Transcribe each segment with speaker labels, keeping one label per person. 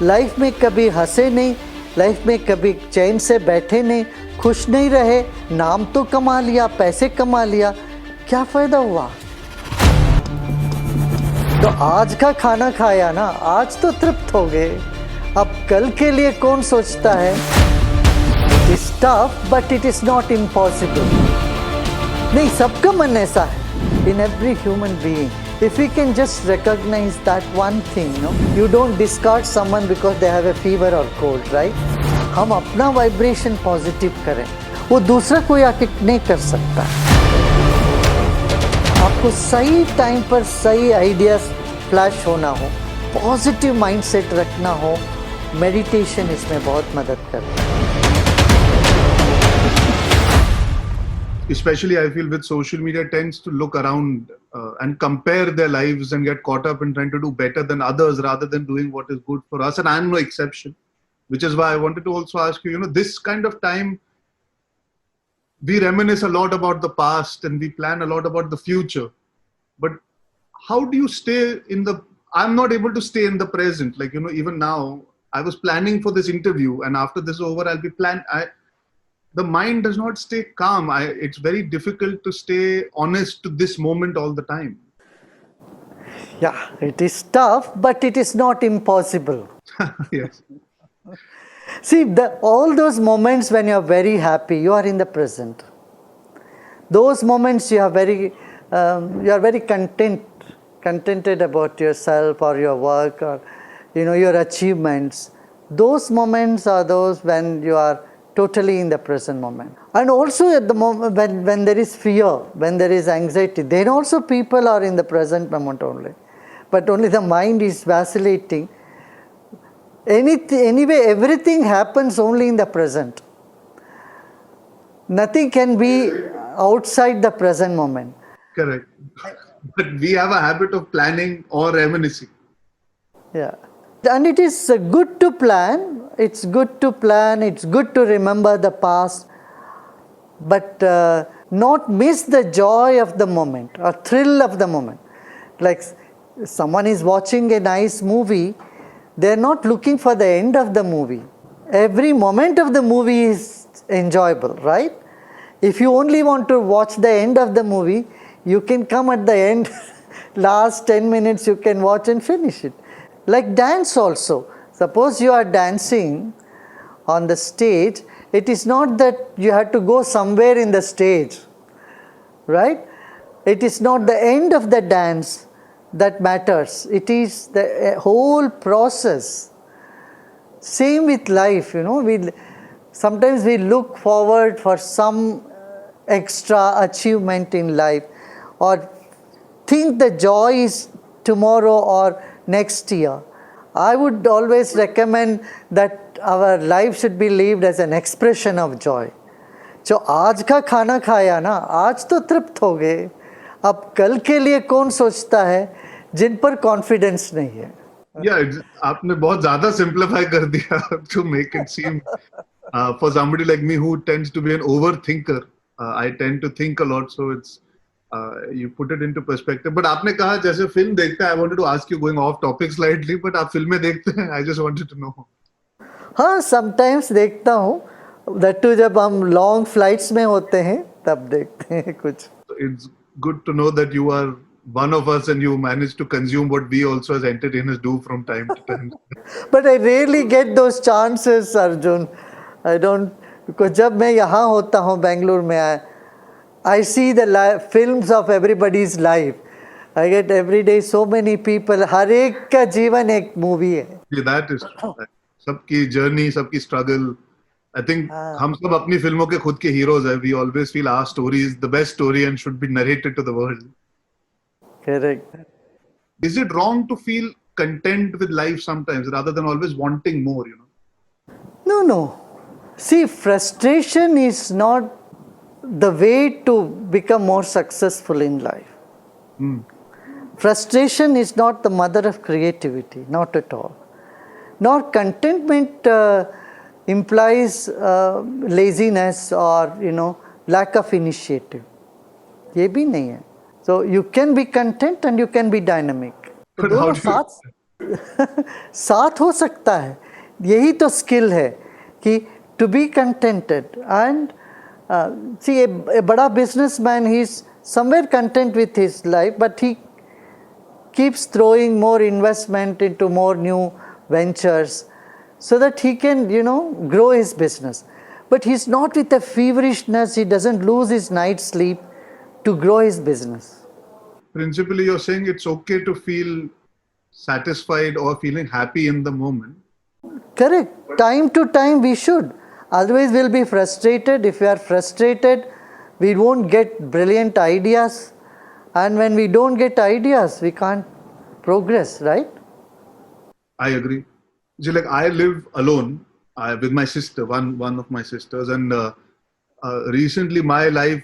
Speaker 1: Life में कभी हंसे नहीं, लाइफ में कभी चैन से बैठे नहीं, खुश नहीं रहे, नाम तो कमा लिया, पैसे कमा लिया, क्या फ़ायदा हुआ? तो आज का खाना खाया ना, आज तो तृप्त हो गए, अब कल के लिए कौन सोचता है? It is tough but it is not impossible. नहीं, सबका मन ऐसा है, in every human being. If we can just recognize that one thing, no, you don't discard someone because they have a fever or cold, right? हम अपना vibration positive करें, वो दूसरा कोई आके नहीं कर सकता। आपको सही टाइम पर सही आइडियाज फ्लैश होना हो, पॉजिटिव माइंडसेट रखना हो, मेडिटेशन इसमें बहुत मदद करता है।
Speaker 2: Especially I feel with social media tends to look around and compare their lives and get caught up in trying to do better than others rather than doing what is good for us. And I'm no exception, which is why I wanted to also ask you, this kind of time, we reminisce a lot about the past and we plan a lot about the future. But how do you stay I'm not able to stay in the present. Like, even now, I was planning for this interview and after this is over, I'll be the mind does not stay calm. It's very difficult to stay honest to this moment all the time.
Speaker 1: Yeah, it is tough, but it is not impossible.
Speaker 2: Yes.
Speaker 1: See, all those moments when you are very happy, you are in the present. Those moments you are very contented about yourself or your work or your achievements. Those moments are those when you are totally in the present moment. And also at the moment when there is fear, when there is anxiety, then also people are in the present moment only. But only the mind is vacillating. Anyway, everything happens only in the present. Nothing can be outside the present moment.
Speaker 2: Correct. But we have a habit of planning or reminiscing.
Speaker 1: Yeah. And it is good to plan. It's good to plan. It's good to remember the past. But not miss the joy of the moment or thrill of the moment. Like someone is watching a nice movie, they're not looking for the end of the movie. Every moment of the movie is enjoyable, right? If you only want to watch the end of the movie, you can come at the end, last 10 minutes you can watch and finish it. Like dance also. Suppose you are dancing on the stage, it is not that you have to go somewhere in the stage, right? It is not the end of the dance that matters. It is the whole process. Same with life, sometimes we look forward for some extra achievement in life or think the joy is tomorrow or next year. I would always recommend that our life should be lived as an expression of joy. जो आज का खाना खाया ना, आज तो तृप्त हो गए, अब कल के लिए कौन सोचता है जिन पर कॉन्फिडेंस नहीं है?
Speaker 2: आपने बहुत ज़्यादा simplify कर दिया to make it seem for somebody like me who tends to be an overthinker. I tend to think a lot, so it's you put it into perspective. But आपने कहा जैसे फिल्म देखते हैं, I wanted to ask you, going off topic slightly, but आप फिल्में देखते हैं? I just wanted to know.
Speaker 1: हाँ, sometimes देखता हूँ. That too जब हम long flights में होते हैं तब देखते हैं कुछ.
Speaker 2: It's good to know that you are one of us and you manage to consume what we also as entertainers do from time to time.
Speaker 1: But I rarely get those chances, Arjun. I don't, because जब मैं यहाँ होता हूँ बेंगलुरु में, I see the films of everybody's life. I get every day so many people. हर एक का जीवन एक movie है.
Speaker 2: Yeah, that is true. सबकी journey, सबकी struggle. I think हम सब अपनी फिल्मों के खुद के heroes हैं. We always feel our story is the best story and should be narrated to the world.
Speaker 1: Correct.
Speaker 2: Is it wrong to feel content with life sometimes rather than always wanting more?
Speaker 1: No. See, frustration is not the way to become more successful in life. Frustration is not the mother of creativity, not at all. Nor contentment implies laziness or lack of initiative. ये भी नहीं है. So you can be content and you can be dynamic.
Speaker 2: But
Speaker 1: साथ हो सकता है, यही तो स्किल है कि टू बी कंटेंटेड एंड सी ए बड़ा businessman he is somewhere content with his life but he keeps throwing more investment into more new ventures so that he can grow his business, but he's not with a feverishness, he doesn't lose his night's sleep to grow his business.
Speaker 2: Principally, you're saying it's okay to feel satisfied or feeling happy in the moment.
Speaker 1: Correct. Time to time we should. Otherwise, we'll be frustrated. If we are frustrated, we won't get brilliant ideas. And when we don't get ideas, we can't progress, right?
Speaker 2: I agree. See, like I live alone with my sister, one of my sisters, and recently my life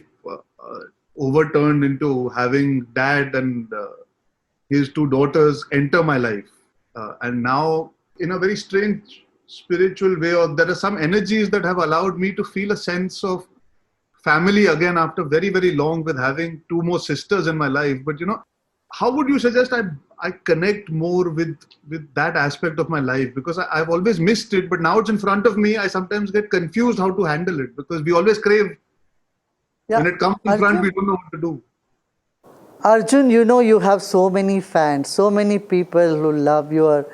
Speaker 2: overturned into having dad and his two daughters enter my life, and now in a very strange spiritual way, or there are some energies that have allowed me to feel a sense of family again after very long with having two more sisters in my life. But how would you suggest I connect more with that aspect of my life, because I've always missed it, but now it's in front of me. I sometimes get confused how to handle it, because we always crave.
Speaker 1: Yeah.
Speaker 2: When it comes in front, we don't know what to do.
Speaker 1: Arjun, you have so many fans, so many people who love your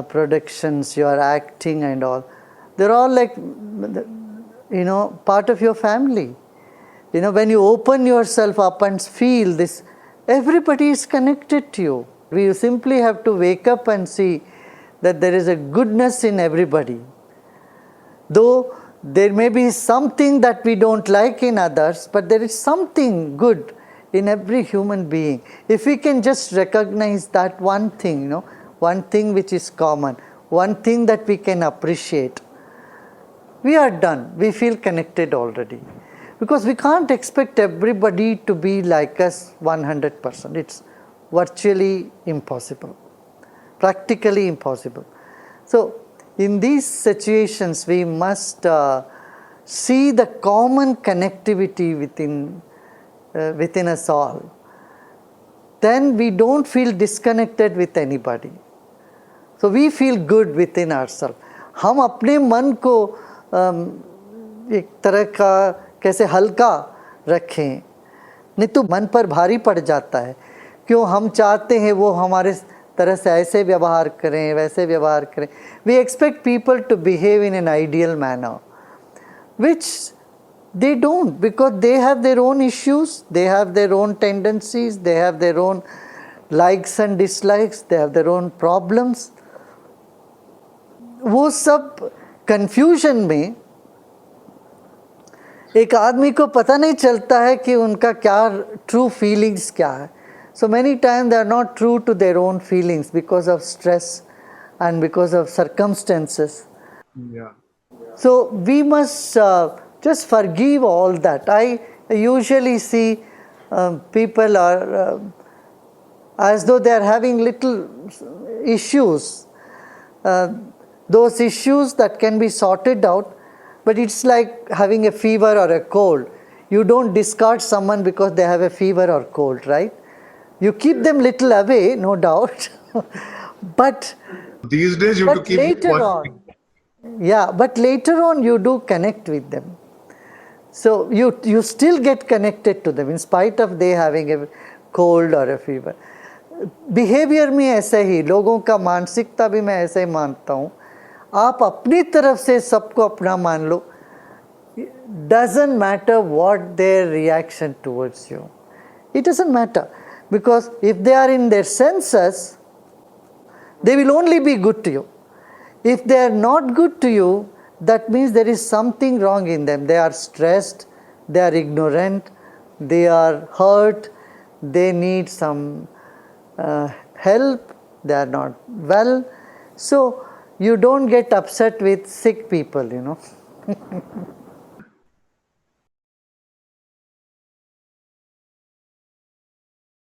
Speaker 1: productions, your acting and all. They're all like, part of your family. When you open yourself up and feel this, everybody is connected to you. We simply have to wake up and see that there is a goodness in everybody. Though there may be something that we don't like in others, but there is something good in every human being. If we can just recognize that one thing, one thing which is common, one thing that we can appreciate, we are done. We feel connected already. Because we can't expect everybody to be like us 100%. It's virtually impossible, practically impossible. So, in these situations, we must see the common connectivity within us all. Then we don't feel disconnected with anybody. So we feel good within ourselves. हम अपने मन को एक तरह का कैसे हल्का रखें, नहीं तो मन पर भारी पड़ जाता है. क्यों हम चाहते हैं वो हमारे तरह से ऐसे व्यवहार करें, वैसे व्यवहार करें. We expect people to behave in an ideal manner, which they don't, because they have their own issues, they have their own tendencies, they have their own likes and dislikes, they have their own problems. वो सब confusion में एक आदमी को पता नहीं चलता है कि उनका क्या true feelings क्या है. So many times they are not true to their own feelings because of stress and because of circumstances.
Speaker 2: Yeah.
Speaker 1: So we must just forgive all that. I usually see people are as though they are having little issues. Those issues that can be sorted out, but it's like having a fever or a cold. You don't discard someone because they have a fever or cold, right? You keep them little away, no doubt. but
Speaker 2: these days you have to keep
Speaker 1: later on, yeah, but later on you do connect with them. So you still get connected to them in spite of they having a cold or a fever. Behaviour में ऐसा ही, लोगों का मानसिकता भी मैं ऐसे ही मानता हूँ. आप अपनी तरफ से सबको अपना मान लो. Doesn't matter what their reaction towards you. It doesn't matter, because if they are in their senses, they will only be good to you. If they are not good to you, that means there is something wrong in them. They are stressed, they are ignorant, they are hurt, they need some help, they are not well. So you don't get upset with sick people,